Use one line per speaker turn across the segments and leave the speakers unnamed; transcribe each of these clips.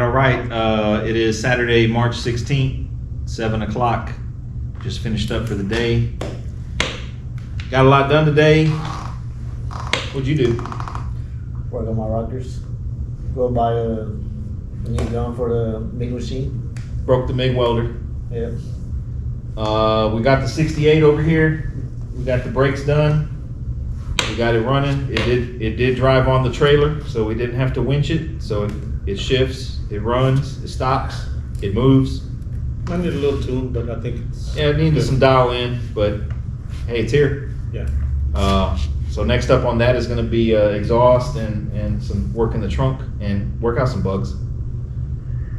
All right. It is Saturday, March 16th, 7 o'clock. Just finished up for the day. Got a lot done today. What'd you do?
Work on my rockers. Go buy a new gun for the MIG machine.
Broke the MIG welder.
Yeah.
We got the 68 over here. We got the brakes done. We got it running. It did drive on the trailer, so we didn't have to winch it. So it shifts, it runs, it stops, it moves.
I need a little tune, but I think it's...
Yeah, it needed some dial in, but hey, it's here.
Yeah.
So next up on that is going to be exhaust and some work in the trunk and work out some bugs.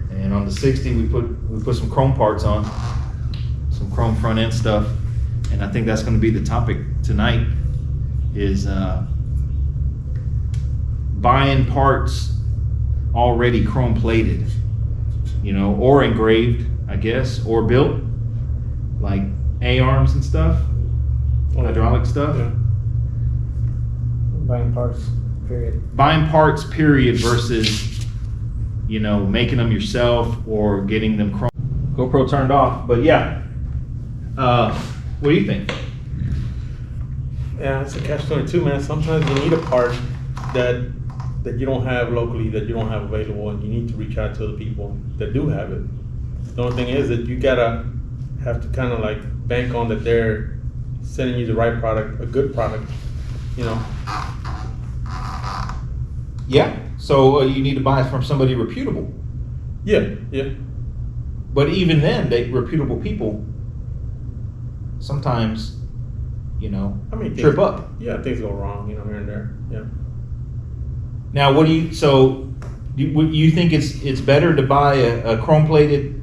And on the 60, we put some chrome parts on, some chrome front end stuff, and I think that's going to be the topic tonight. Is buying parts already chrome plated, or engraved, I guess, or built, like A-arms and stuff, hydraulic stuff.
Yeah.
Buying parts, period.
Buying parts, period, versus, making them yourself or getting them chrome. GoPro turned off, but yeah. What do you think?
Yeah, it's a catch-22, man. Sometimes you need a part that you don't have locally, that you don't have available, and you need to reach out to the people that do have it. The only thing is that you have to kind of like bank on that they're sending you the right product, a good product,
Yeah. So you need to buy it from somebody reputable.
Yeah.
But even then, reputable people sometimes, trip up.
Yeah, things go wrong, here and there. Yeah.
Now, do you think it's better to buy a chrome plated,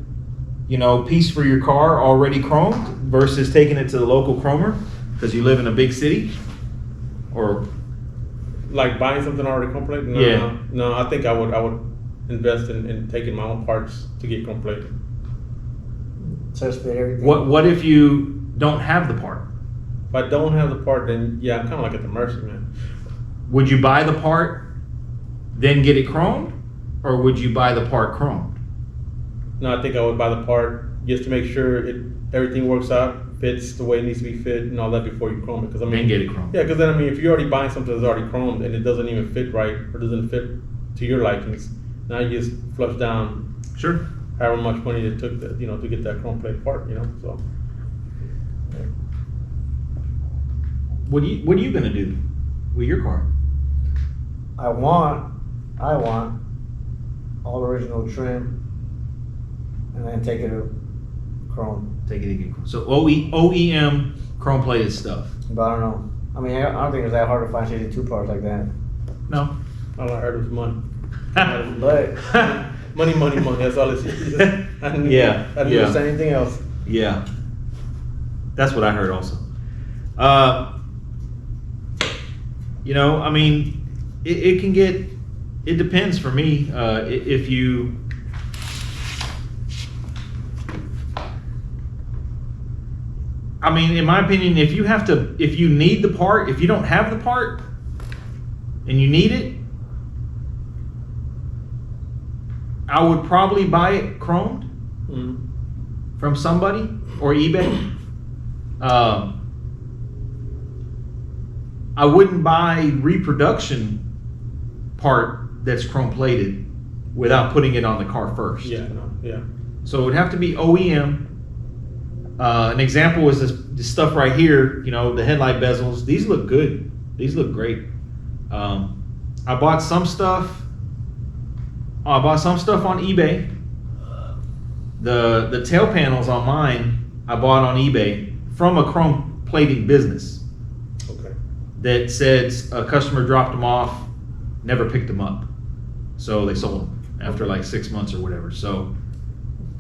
piece for your car already chromed versus taking it to the local chromer because you live in a big city? Or
Like buying something already complete? No,
yeah.
No, I think I would invest in taking my own parts to get complete.
So split everything.
What if you don't have the part?
If I don't have the part, then yeah, I'm kind of like at the mercy, man.
Would you buy the part, then get it chromed, or would you buy the part chromed?
No, I think I would buy the part just to make sure everything works out, fits the way it needs to be fit, and all that before you chrome it. Because
Then get it chromed.
Yeah, because then if you're already buying something that's already chromed and it doesn't even fit right or doesn't fit to your likings, now you just flush down
Sure.
however much money it took to get that chrome plate part, so. Yeah.
What are you gonna do with your car?
I want all original trim, and then take it to chrome.
Take it again. So OEM chrome plated stuff.
But I don't know. I mean, I don't think it's that hard to find 62 parts like that.
No.
All I heard was money.
But
Money, that's all it's I didn't understand anything else.
Yeah. That's what I heard also. I mean, it can get, it depends for me. If you, I mean, in my opinion, if you need the part, if you don't have the part and you need it, I would probably buy it chromed from somebody or eBay. I wouldn't buy reproduction part that's chrome plated without putting it on the car first.
Yeah, no, yeah.
So it would have to be OEM. An example is this stuff right here, the headlight bezels. These look good. These look great. I bought some stuff on eBay. The tail panels on mine I bought on eBay from a chrome plating business.
Okay.
That said a customer dropped them off, never picked them up. So they sold them after like 6 months or whatever. So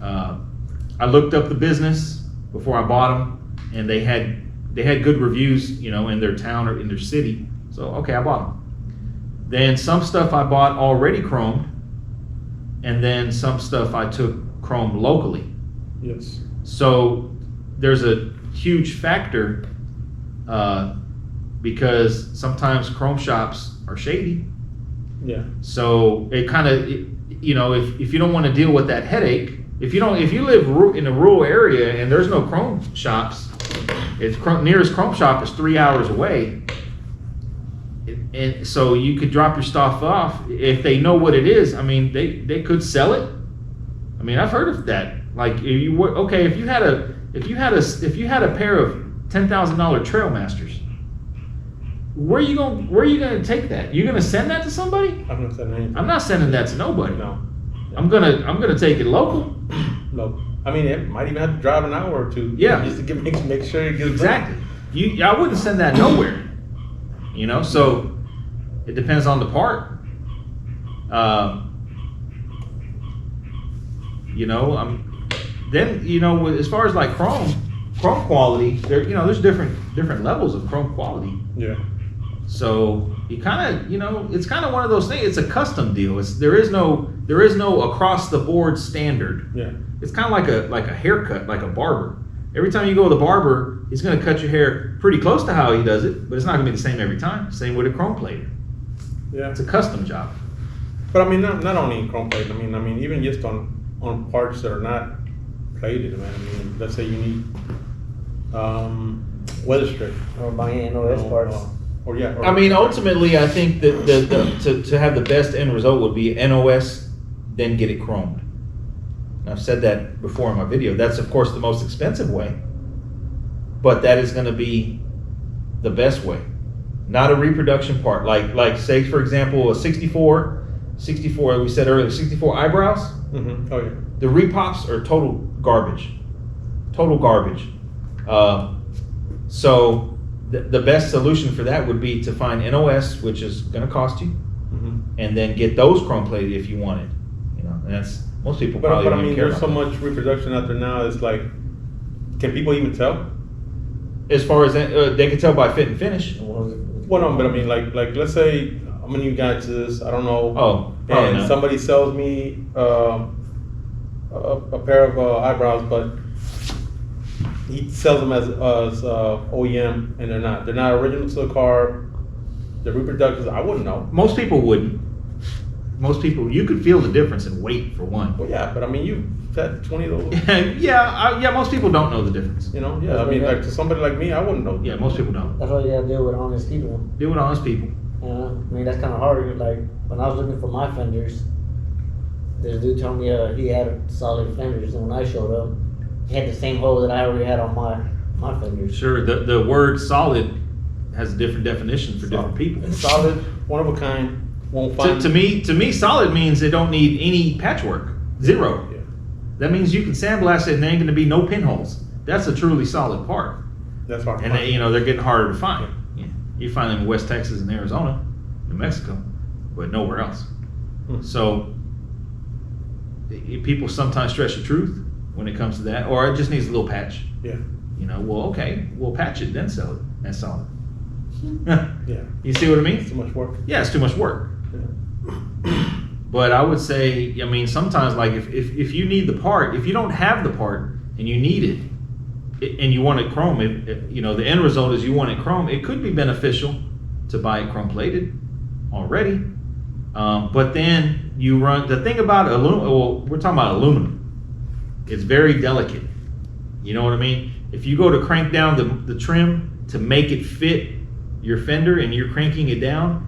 I looked up the business before I bought them, and they had good reviews, in their town or in their city. So okay, I bought them. Then some stuff I bought already chromed, and then some stuff I took chromed locally.
Yes.
So there's a huge factor because sometimes chrome shops are shady.
Yeah.
So it kind of you know, if you don't want to deal with that headache, if you live in a rural area and there's no chrome shops, nearest chrome shop is 3 hours away. And so you could drop your stuff off if they know what it is. I mean, they could sell it. I mean, I've heard of that. Like, if you had a pair of $10,000 Trailmasters, where are you gonna take that? You gonna send that to somebody?
I'm not sending anything.
I'm not sending that to nobody.
No.
I'm gonna take it local.
No. I mean, it might even have to drive an hour or two.
Yeah.
Just to make sure it gets
Exactly.
done.
I wouldn't send that nowhere. You know, so it depends on the part. You know, then, you know, as far as like chrome quality, there's different levels of chrome quality.
Yeah.
So you kind of, you know, it's kind of one of those things. It's a custom deal. There is no across the board standard.
Yeah.
It's kind of like a haircut, like a barber. Every time you go to the barber, he's going to cut your hair pretty close to how he does it, but it's not going to be the same every time. Same with a chrome plater.
Yeah.
It's a custom job.
But I mean, not only in chrome plate. I mean, even just on parts that are not plated, man. I mean, let's say you need weather strip.
Or buying NOS parts.
Or yeah. Or,
I mean, ultimately, I think that to have the best end result would be NOS, then get it chromed. And I've said that before in my video. That's, of course, the most expensive way, but that is going to be the best way. Not a reproduction part. Like say, for example, a 64, we said earlier, 64 eyebrows.
Mm-hmm. Oh, yeah.
The repops are total garbage. Total garbage. So the best solution for that would be to find NOS, which is going to cost you,
Mm-hmm.
and then get those chrome plated if you want it. You know, and that's most people probably
But I
don't
mean,
even care
there's so
about
much reproduction out there now. It's like, can people even tell?
that. As far as they can tell by fit and finish.
Well, no, but I mean, like let's say I'm a new guy to this. I don't know.
Oh, probably
and
not.
somebody sells me a pair of eyebrows, but he sells them as OEM, and they're not original to the car. They're reproductions. I wouldn't know.
Most people wouldn't. Most people, you could feel the difference in weight for one.
Well, yeah, but I mean, you've had 20 of those.
yeah. Most people don't know the difference.
You know, yeah. I mean, like to somebody like me, I wouldn't know.
Yeah, most people don't.
That's why you gotta deal with honest people.
Deal with honest people.
I mean, that's kind of hard. Like, when I was looking for my fenders, this dude told me he had solid fenders, and when I showed up, he had the same hole that I already had on my fenders.
Sure, the word solid has a different definition for different people.
It's solid, one of a kind. Won't find
To me, solid means they don't need any patchwork. Zero.
Yeah.
That means you can sandblast it and there ain't gonna be no pinholes. That's a truly solid part.
That's hard. to
And
find.
they, they're getting harder to find. Yeah. You find them in West Texas and Arizona, New Mexico, but nowhere else. So people sometimes stretch the truth when it comes to that, or it just needs a little patch.
Yeah.
Well, okay, we'll patch it, then sell it. That's solid.
Yeah.
You see what I mean?
It's too much work.
Yeah, it's too much work.
Yeah.
But I would say, I mean, sometimes like if you need the part, if you don't have the part and you need it, and you want it chrome, the end result is you want it chrome, it could be beneficial to buy it chrome plated already. But then you run, the thing about aluminum, well, we're talking about aluminum. It's very delicate. You know what I mean? If you go to crank down the trim to make it fit your fender and you're cranking it down,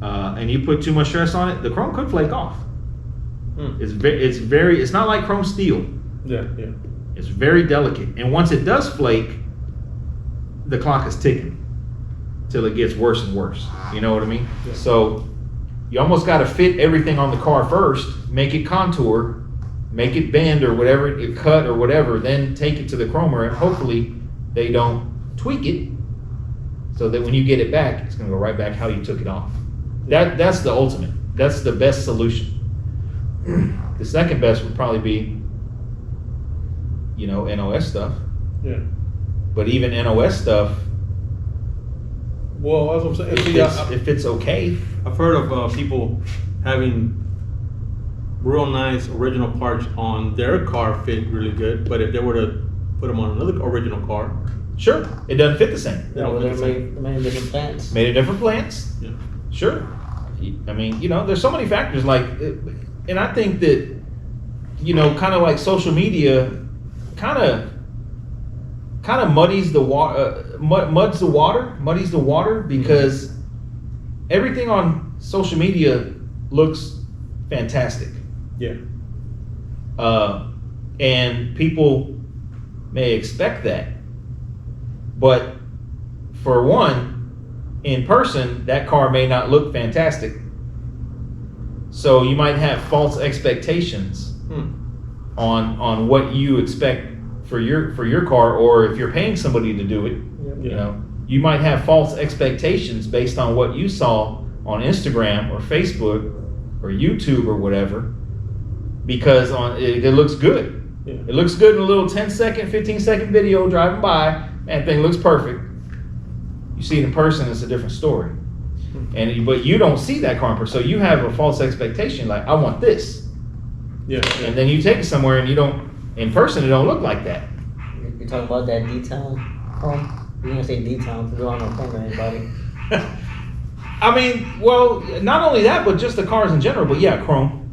and you put too much stress on it, the chrome could flake off. It's not like chrome steel.
Yeah, yeah.
It's very delicate, and once it does flake, the clock is ticking till it gets worse and worse. You know what I mean?
Yeah.
So you almost got to fit everything on the car first, make it contour, make it bend or whatever, it cut or whatever, then take it to the chromer, and hopefully they don't tweak it, so that when you get it back, it's going to go right back how you took it off. That's the ultimate. That's the best solution. The second best would probably be, NOS stuff.
Yeah.
But even NOS stuff,
Well, that's what I'm saying.
if it's okay,
I've heard of people having real nice original parts on their car fit really good, but if they were to put them on another original car,
sure, it doesn't fit the same.
they don't
They're
fit the same.
made different plants.
Made of different plants,
Yeah.
sure. I mean, there's so many factors. Like, and I think that, you know, kind of like social media, kind of muddies the water, because everything on social media looks fantastic.
Yeah.
And people may expect that, but for one, in person, that car may not look fantastic. So you might have false expectations on what you expect for your car, or if you're paying somebody to do it, you know, you might have false expectations based on what you saw on Instagram or Facebook or YouTube or whatever, because it looks good.
Yeah.
It looks good in a little 10-second, 15-second video driving by. Man, thing looks perfect. You see it in person, it's a different story. But you don't see that car in person, so you have a false expectation, like, I want this.
Yeah.
And then you take it somewhere and you don't, in person, it don't look like that.
You're talking about that D-Town chrome? You're gonna say D-Town because we don't know chrome to anybody.
I mean, well, not only that, but just the cars in general, but yeah, chrome.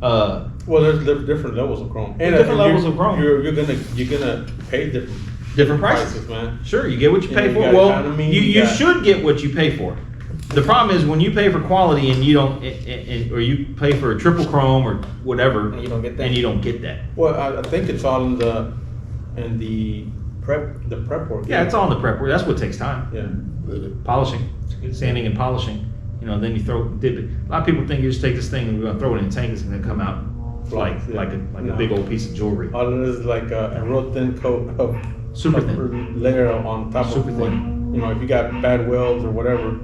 Well, there's different levels of chrome. And
Different levels of chrome.
You're gonna pay
Different prices.
man.
Sure, you get what you pay
You
for.
got
Well,
economy,
you should get what you pay for. The problem is when you pay for quality and you don't, or you pay for a triple chrome or whatever,
And you don't get that.
and you don't get that.
Well, I think it's all in the prep work.
Yeah, it's all in the prep work. That's what takes time.
Yeah.
Polishing, sanding and polishing. You know, then you dip it. A lot of people think you just take this thing and we're gonna throw it in a tank. It's gonna come out like a big old piece of jewelry.
All it is like a real thin coat of
Super thin.
layer on top
Super
of
thin.
what, you know, if you got bad welds or whatever.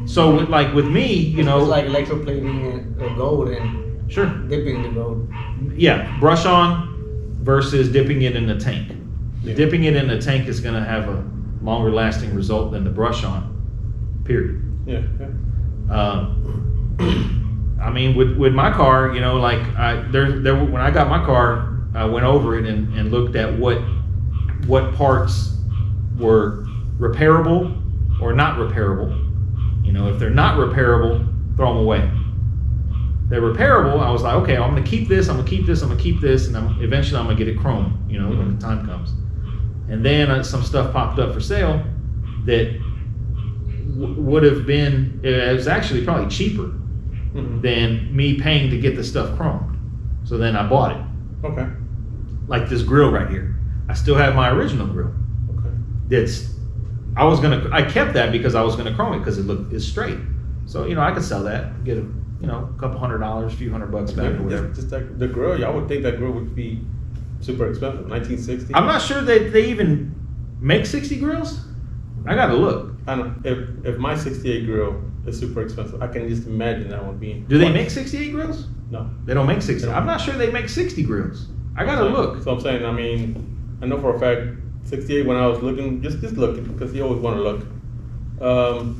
So with me, you know,
It's like electroplating and gold and
sure,
dipping the gold.
yeah, brush on versus dipping it in the tank.
Yeah.
Dipping it in the tank is gonna have a longer lasting result than the brush on. Period.
Yeah.
I mean, with my car, you know, like when I got my car, I went over it and looked at what parts were repairable or not repairable. You know, if they're not repairable, throw them away. They're repairable. I was like, okay, I'm gonna keep this, I'm gonna keep this, I'm gonna keep this, and eventually I'm gonna get it chrome. You know, when the time comes. And then some stuff popped up for sale that would have been. It was actually probably cheaper than me paying to get the stuff chromed. So then I bought it.
Okay.
Like this grill right here. I still have my original grill.
Okay.
I kept that because I was gonna chrome it because it's straight. So, you know, I could sell that, get a couple $100, a few $100 back or whatever.
Just like the grill, I would think that grill would be super expensive. 1960.
I'm not sure they even make 60 grills. I gotta look.
I don't know. If my 68 grill is super expensive, I can just imagine that one being.
Do they make 68 grills?
No.
They don't make 60.
They don't.
I'm not sure they make 60 grills. I gotta look.
So I'm saying, I mean, I know for a fact, 68 when I was looking, just looking, because you always want to look.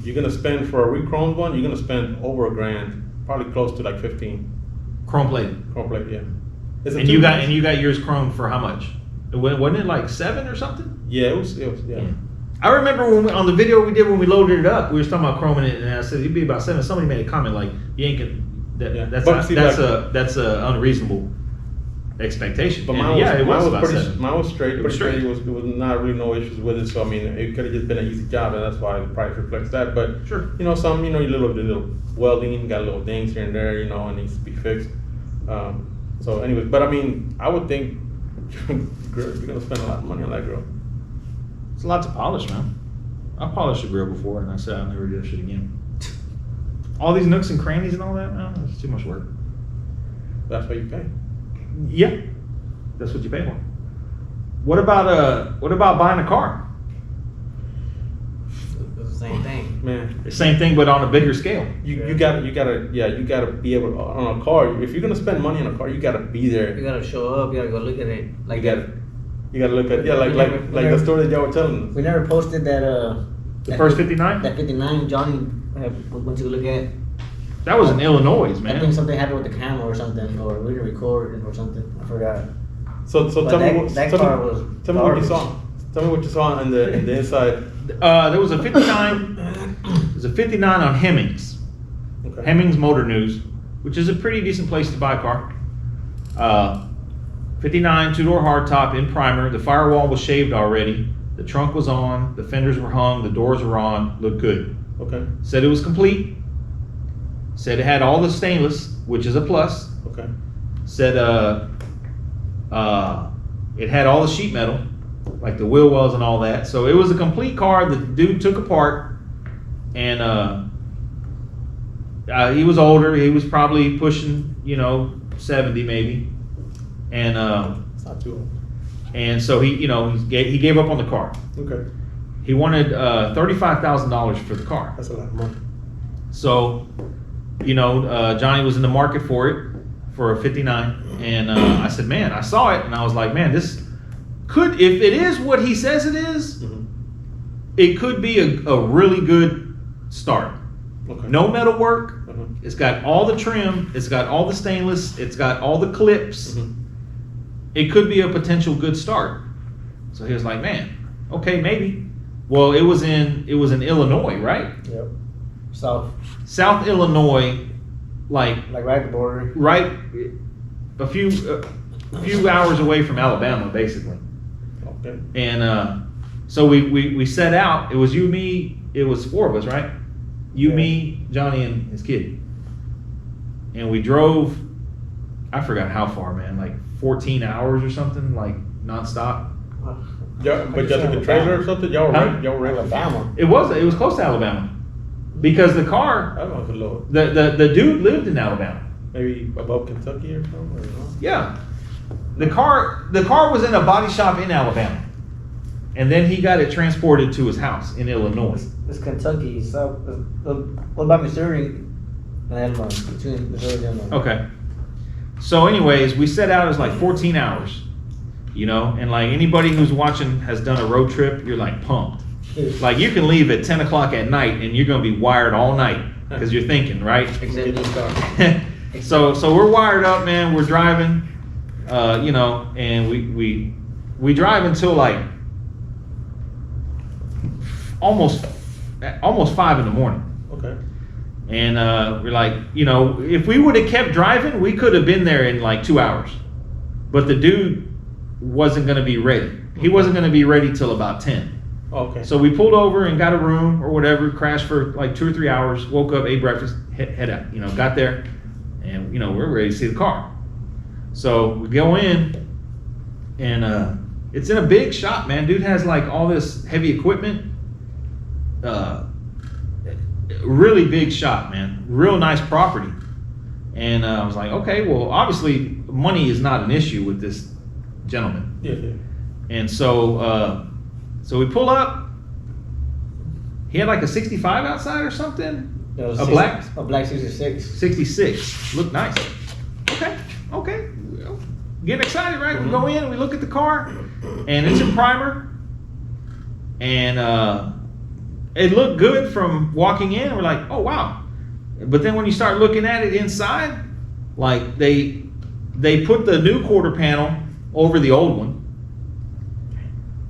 You're gonna spend for a re-chromed one, you're gonna spend over $1,000, probably close to like 15.
Chrome plated.
Chrome plate, yeah. It's a
And you got
two-piece.
yours chromed for how much? Wasn't it like 7 or something?
Yeah, it was, yeah.
I remember on the video we did when we loaded it up, we were talking about chroming it, and I said it'd be about 7. Somebody made a comment like, "You ain't gonna."
Yeah.
That's
But see,
that's a unreasonable expectation.
But
And
mine
yeah, it was about
pretty,
7.
mine was straight.
It was straight.
It was not really no issues with it. So I mean, it could have just been an easy job, and that's why the price reflects that. But
Sure.
you know, some your little welding, got little dings here and there, you know, and needs to be fixed. So anyways, but I mean, I would think you're gonna spend a lot of money on that grill.
It's a lot to polish, man. I polished a grill before, and I said I'll never do that shit again. All these nooks and crannies and all that, man, it's too much work.
That's what you pay.
Yeah, that's what you pay for. What about buying a car?
It's the same thing.
Man,
The same thing, but on a bigger scale.
you gotta be able to, on a car. If you're gonna spend money on a car, you gotta be there.
You gotta show up. You gotta go look at it. Like
You gotta look at like the story that y'all were telling us.
we never posted that.
The first 59?
That 59 Johnny went to look at.
That was in Illinois,
I think
man.
something happened with the camera or something, or we didn't record it or something. I forgot.
So
But
tell me
that car was
tell me what you
garbage.
saw. Tell me what you saw in the inside.
There was a 59. There's a 59 on Hemmings.
Okay.
Hemmings Motor News. which is a pretty decent place to buy a car. 59 two-door hardtop in primer. The firewall was shaved already. The trunk was on. The fenders were hung. The doors were on. Looked good.
Okay.
Said it was complete. Said it had all the stainless, which is a plus.
Okay.
Said it had all the sheet metal, like the wheel wells and all that. So it was a complete car that the dude took apart, and he was older. He was probably pushing, 70 maybe, and
It's not too old.
and so he gave up on the car.
Okay.
He wanted $35,000 for the car.
That's a lot of money.
So, Johnny was in the market for it, for a 59, and I said, man, I saw it, and I was like, man, this could, if it is what he says it is,
Mm-hmm.
it could be a really good start.
Okay.
No metal work.
Uh-huh.
It's got all the trim. It's got all the stainless. It's got all the clips.
Mhm.
It could be a potential good start. So he was like, man, okay, maybe. Well, it was in Illinois, right?
Yep.
South Illinois, like
right at the border.
right a few hours away from Alabama, basically.
Okay.
And so we set out. It was you, me. It was 4 of us, right? You,
Yeah.
me, Johnny, and his kid. And we drove. I forgot how far, man. Like 14 hours or something, like nonstop.
Yeah, but y'all took a trailer or something? Y'all
Huh?
were renting?
Alabama.
It was close to Alabama, because the
I
car,
don't know if it's low.
the dude lived in Alabama.
Maybe above Kentucky or something? Or no?
Yeah. The car was in a body shop in Alabama. And then he got it transported to his house in Illinois.
It's Kentucky. South. What about Missouri? And Alabama. Between Missouri and Alabama.
Okay. So anyways, we set out, it was like 14 hours, and like anybody who's watching has done a road trip, you're like pumped. Like you can leave at 10 o'clock at night and you're going to be wired all night because you're thinking, right?
Except this car.
So we're wired up, man. We're driving, and we drive until like almost 5 in the morning.
Okay.
And we're like, if we would have kept driving, we could have been there in like 2 hours. But the dude wasn't going to be ready. He wasn't going to be ready till about 10.
Okay.
So we pulled over and got a room or whatever, crashed for like 2 or 3 hours, woke up, ate breakfast, head out, got there, and we're ready to see the car. So we go in, and it's in a big shop, man. Dude has like all this heavy equipment. Really big shop, man. Real nice property. And I was like, okay, well, obviously money is not an issue with this gentleman.
Yeah.
And so we pull up. He had like a 65 outside or something.
It was
A black
66.
66. Looked nice. Okay. Well, getting excited, right? We go in and we look at the car, and it's in primer. And it looked good from walking in. We're like, oh wow. But then when you start looking at it inside, like they put the new quarter panel over the old one,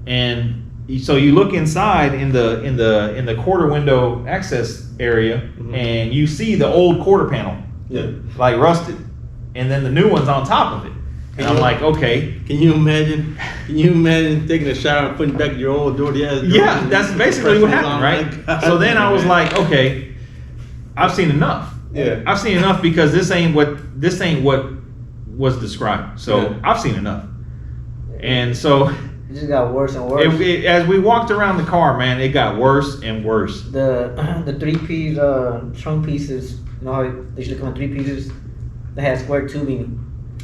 and so you look inside in the quarter window access area, and you see the old quarter panel,
Yeah.
like rusted, and then the new one's on top of it. And I'm like, okay.
Can you imagine taking a shower and putting back your old dirty ass?
Yeah, that's basically what happened, right? So then I was like, okay, I've seen enough.
Yeah.
I've seen enough, because this ain't what was described. So
Yeah.
I've seen enough. And so
It just got worse and worse.
as we walked around the car, man, it got worse and worse.
The 3-piece trunk pieces, how they usually come in 3 pieces. They had square tubing.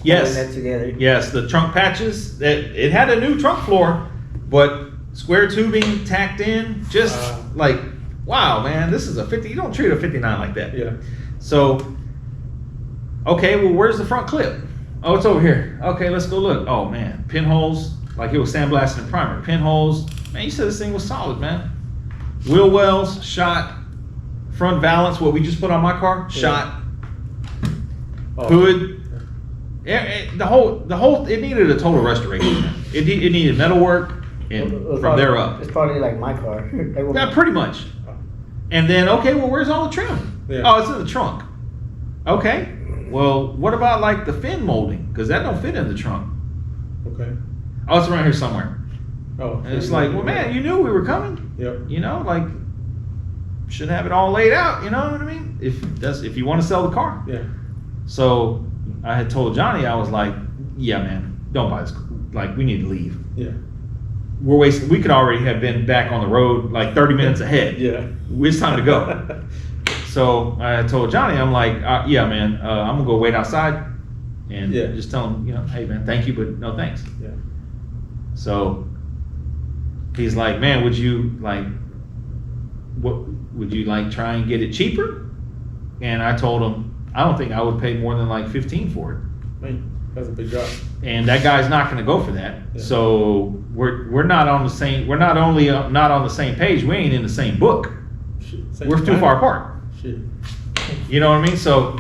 Yes.
holding that together.
Yes, the trunk patches, it had a new trunk floor, but square tubing tacked in, just like, wow, man, this is a 50, you don't treat a 59 like that.
Yeah.
So, okay, well, where's the front clip? Oh, it's over here. Okay, let's go look. Oh man, pinholes, like it was sandblasted in primer. Pinholes, man, you said this thing was solid, man. Wheel wells, shot. Front valance, what we just put on my car, shot.
Oh.
Hood. The whole, it needed a total restoration. It needed metal work, and from there up.
It's probably like my car.
Yeah, pretty much. And then, okay, well, where's all the trim?
Yeah.
Oh, it's in the trunk. Okay. well, what about like the fin molding? Because that don't fit in the trunk.
Okay.
Oh, it's around here somewhere.
Oh.
And it's like, well, man, you knew we were coming.
Yep.
You know, like, should have it all laid out. You know what I mean? If you want to sell the car.
Yeah.
So I had told Johnny, I was like, yeah, man, don't buy this. Like, we need to leave.
Yeah.
We're wasting. We could already have been back on the road like 30 minutes ahead.
Yeah.
It's time to go. So I told Johnny, I'm like, yeah, man, I'm gonna go wait outside and
Yeah.
just tell him, you know, hey, man, thank you, but no thanks.
Yeah.
So he's like, man, would you like try and get it cheaper? And I told him, I don't think I would pay more than like 15 for it.
Man, that's a big drop.
And that guy's not going to go for that.
Yeah.
So we're not on the same. We're not only not on the same page. We ain't in the same book.
Shit. Same
We're too
time.
far apart.
Shit.
You know what I mean? So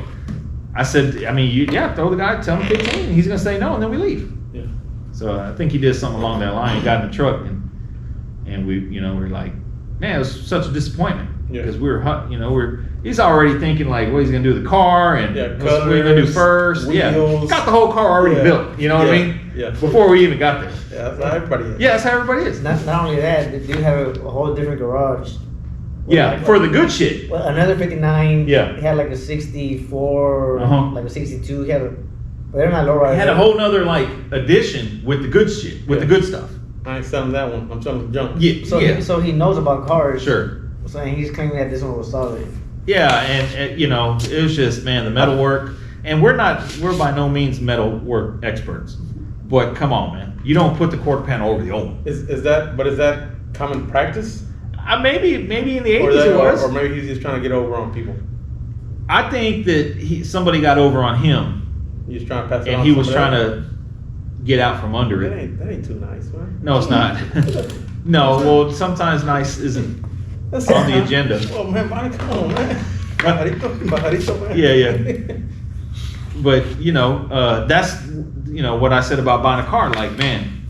I said, I mean, throw the guy, tell him 15, and he's going to say no, and then we leave.
Yeah.
So I think he did something along that line. He got in the truck, and we, you know, we're like, man, it was such a disappointment
Yeah.
because he's already thinking like what he's going to do with the car and
Yeah,
what we're going to do
colors,
first. Yeah,
wheels.
got the whole car already
Yeah.
built. You know what I
Yeah.
mean?
Yeah.
Before we even got there.
Yeah, that's how everybody is.
Yeah, that's how everybody is.
Not only that, they do have a whole different garage.
Yeah, for the good shit.
Well, another 59.
Yeah.
He had like a 64,
Uh-huh.
like a 62. He had but they're not low riders.
He had a whole nother like addition with the good shit, with the good stuff.
I ain't selling that one. I'm selling the junk.
Yeah,
So he knows about cars.
Sure.
So he's claiming that this one was solid.
Yeah, and you know, it was just, man, the metal work, and we're by no means metal work experts, but come on, man, you don't put the quarter panel over the old one.
Is that common practice?
Maybe in the
Or,
80s it was.
or maybe he's just trying to get over on people.
I think that somebody got over on him,
He's trying to pass it on.
and he was
somebody
trying to get out from under
else.
it.
That ain't too nice, man.
No, it's not. No, well, sometimes nice isn't
That's
on the agenda.
Oh man, Bonnie, come on, man. Pajarito, man.
Yeah. But you know, that's what I said about buying a car. Like, man,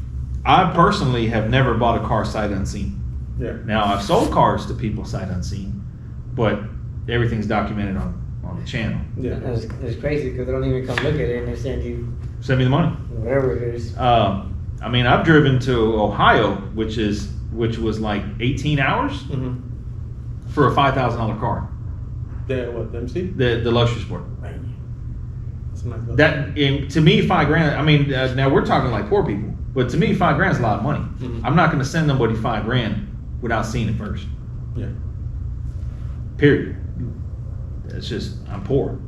I personally have never bought a car sight unseen.
Yeah.
Now I've sold cars to people sight unseen, but everything's documented on the channel.
Yeah.
It's crazy because they don't even come look at it and they send you
Send me the money.
whatever it is.
I mean, I've driven to Ohio, which was like 18 hours
Mm-hmm.
for a $5,000 car.
What, the MC?
The luxury sport.
Man. That's a nice little-
To me, $5,000. I mean, now we're talking like poor people, but to me, $5,000 is a lot of money.
Mhm.
I'm not going to send somebody $5,000 without seeing it first.
Yeah.
Period. It's just, I'm poor.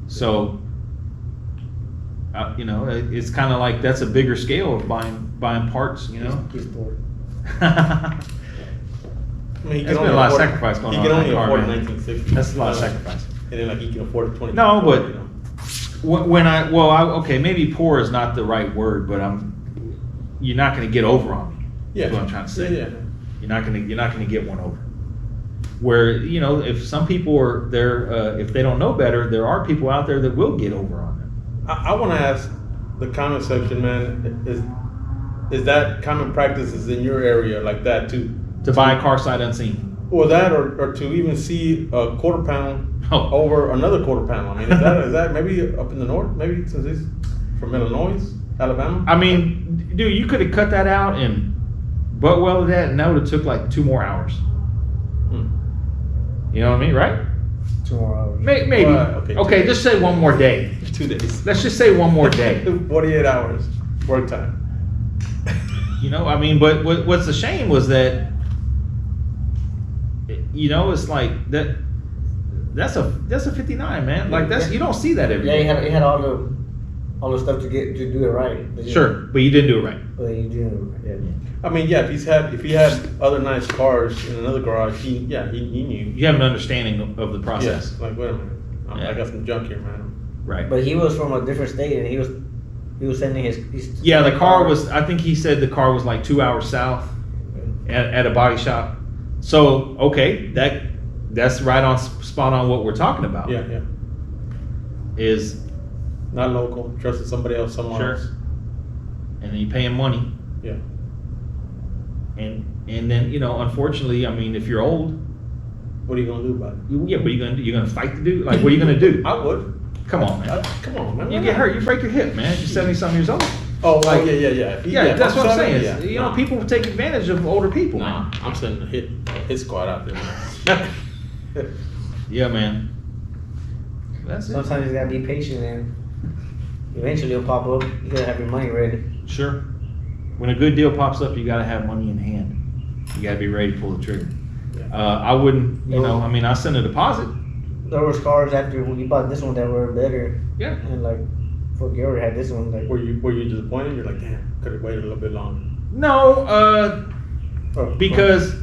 So, it's kind of like that's a bigger scale of buying parts. You know.
He's poor.
I mean, he
There's
can
been
only
a lot of
afford-
sacrifice going
he
on
can
in
only
that car,
afford
man.
1960.
That's a lot of sacrifice.
And then like he can afford a 20.
No, but
you know.
okay, maybe poor is not the right word, but you're not going to get over on me.
Yeah.
Is what I'm trying to say.
Yeah.
You're not gonna get one over. Where if some people are there, if they don't know better, there are people out there that will get over on them.
I want to ask the comment section, man. Is that common practices in your area like that too?
To buy a car sight unseen.
Or that, or to even see a quarter pound
Oh.
over another quarter pound. I mean, is that maybe up in the north? Maybe since he's from Illinois, Alabama.
I mean, dude, you could have cut that out and butt welded that, and that would have took like 2 more hours.
Hmm.
You know what I mean, right?
2 more hours.
Maybe.
Well, okay,
Just say 1 more day.
2 days.
Let's just say 1 more day.
48 hours work time.
I mean, but what's a shame was that, it's like that. That's a 59, man. Like you don't see that every
Yeah,
day.
he had all the stuff to do it right. But
Sure, but you didn't do it right.
But you do it right. Yeah.
I mean, yeah, if he had other nice cars in another garage, he knew.
You have an understanding of the process.
Yes. Like, wait a minute,
Yeah.
I got some junk here, man.
Right.
But he was from a different state, and he was sending his.
Yeah, the car was. I think he said the car was like 2 hours south at a body shop. So okay, that's right on spot on what we're talking about.
Yeah.
Is
Not local, trusted somebody else somewhere
Sure.
else.
and then you pay him money,
Yeah.
and then unfortunately, I mean, if you're old,
What are you gonna do about it?
what are you gonna do? You're gonna fight the dude? Like, what are you gonna do?
I would.
Come on, man.
Come on, man.
You get hurt, you break your hip, man. You're 70-something years old.
Oh,
Like-
yeah.
Yeah, that's what I'm saying.
Yeah.
You know, people take advantage of older people,
Nah,
man.
I'm sending a hit squad out there, man.
Yeah, man. That's it.
Sometimes you gotta be patient, and eventually it'll pop up. You gotta have your money ready.
Sure. When a good deal pops up, you gotta have money in hand. You gotta be ready to pull the trigger. I wouldn't, you know, I mean, I send a deposit.
There was cars after when you bought this one that were better,
Yeah.
and like, fuck, you already had this one. Like,
Were you disappointed? You're like, damn, could have waited a little bit longer.
No,
Oh,
because,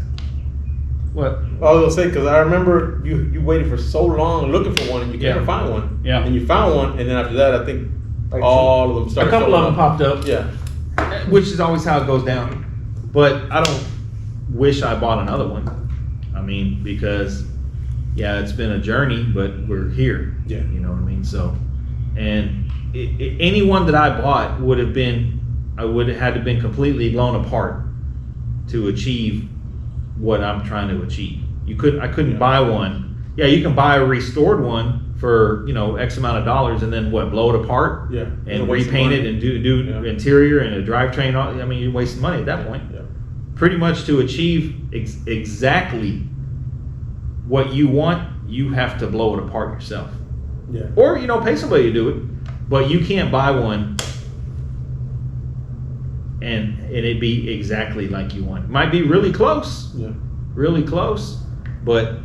what?
I was gonna say, because I remember you waited for so long looking for one and you
Yeah.
couldn't find one.
Yeah.
And you found one, and then after that, I think
Like
all of them
A
started.
couple of
showing
them
up.
popped up.
Yeah.
Which is always how it goes down. But I don't wish I bought another one. I mean, because, yeah, it's been a journey, but we're here.
Yeah.
You know what I mean? So, and any one that I bought would have been, I would have had to been completely blown apart to achieve what I'm trying to achieve. I couldn't
Yeah.
buy one. Yeah, you can buy a restored one for, you know, X amount of dollars and then what, blow it apart?
Yeah.
And
waste of
repaint
money.
it and do
Yeah.
interior and a drivetrain. I mean, you're wasting money at that point.
Yeah.
Pretty much to achieve exactly what you want, you have to blow it apart yourself.
Yeah.
Or, you know, pay somebody to do it. But you can't buy one and it be exactly like you want. It might be really close,
Yeah.
but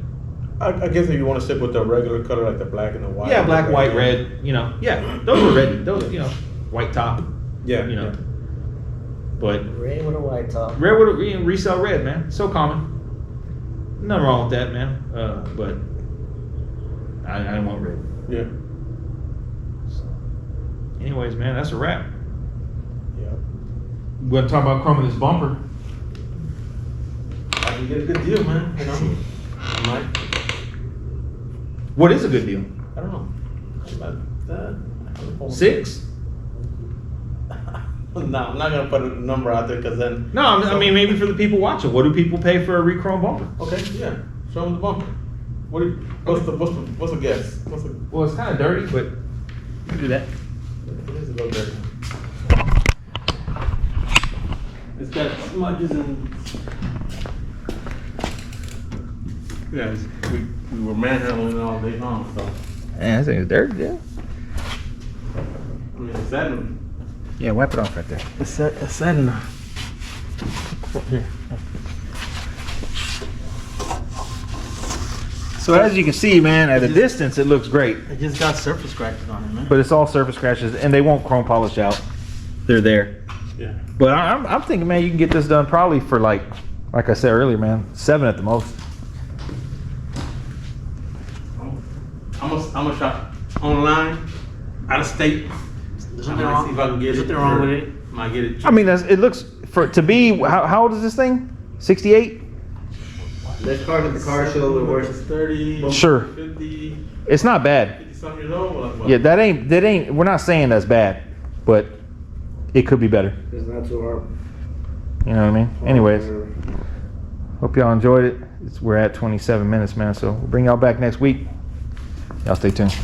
I guess if you want to stick with the regular color, like the black and the white.
yeah, black, white, red, you know, yeah, those are red, those, you know, white top,
Yeah.
you know.
yeah.
But
red with a white top.
red would resell red, man. So common. Nothing wrong with that, man. But I want red.
Yeah.
Anyways, man, that's a wrap.
Yeah.
We're gonna talk about chroming this bumper.
I can get a good deal, man. You know. I might.
What is a good deal?
I don't know. About that.
6?
No, I'm not gonna put a number out there because then.
No, I mean maybe for the people watching. What do people pay for a re-chrome bumper?
Okay, yeah. Show them the bumper. What's the guess?
Well, it's kind of dirty, but you can do that.
It is a little dirty. It's got smudges and. Yeah, we were manhandling all day long, so.
Yeah, I think it's dirty. Yeah.
I mean, it's setting.
Yeah, wipe it off right there.
It's setting. Here.
So as you can see, man, at a distance it looks great,
It just got surface scratches on it, man.
but it's all surface scratches, and they won't chrome polish out. They're there.
Yeah.
But I'm thinking, man, you can get this done probably for like I said earlier, man, 7 at the most.
I'm gonna shop online, out of state.
There's
I'm
nothing
gonna
wrong.
see if I can get
There's
it.
nothing wrong
for-
with it.
Might get it.
I mean, it looks to be. How old is this thing? 68.
There's cars at the car show that
It's
worth
30.
Sure.
50
It's not bad.
some years old. What?
Yeah, that ain't. We're not saying that's bad, but it could be better.
It's not too hard.
You know what I mean? Anyways, hope y'all enjoyed it. We're at 27 minutes, man. So we'll bring y'all back next week. Y'all stay tuned.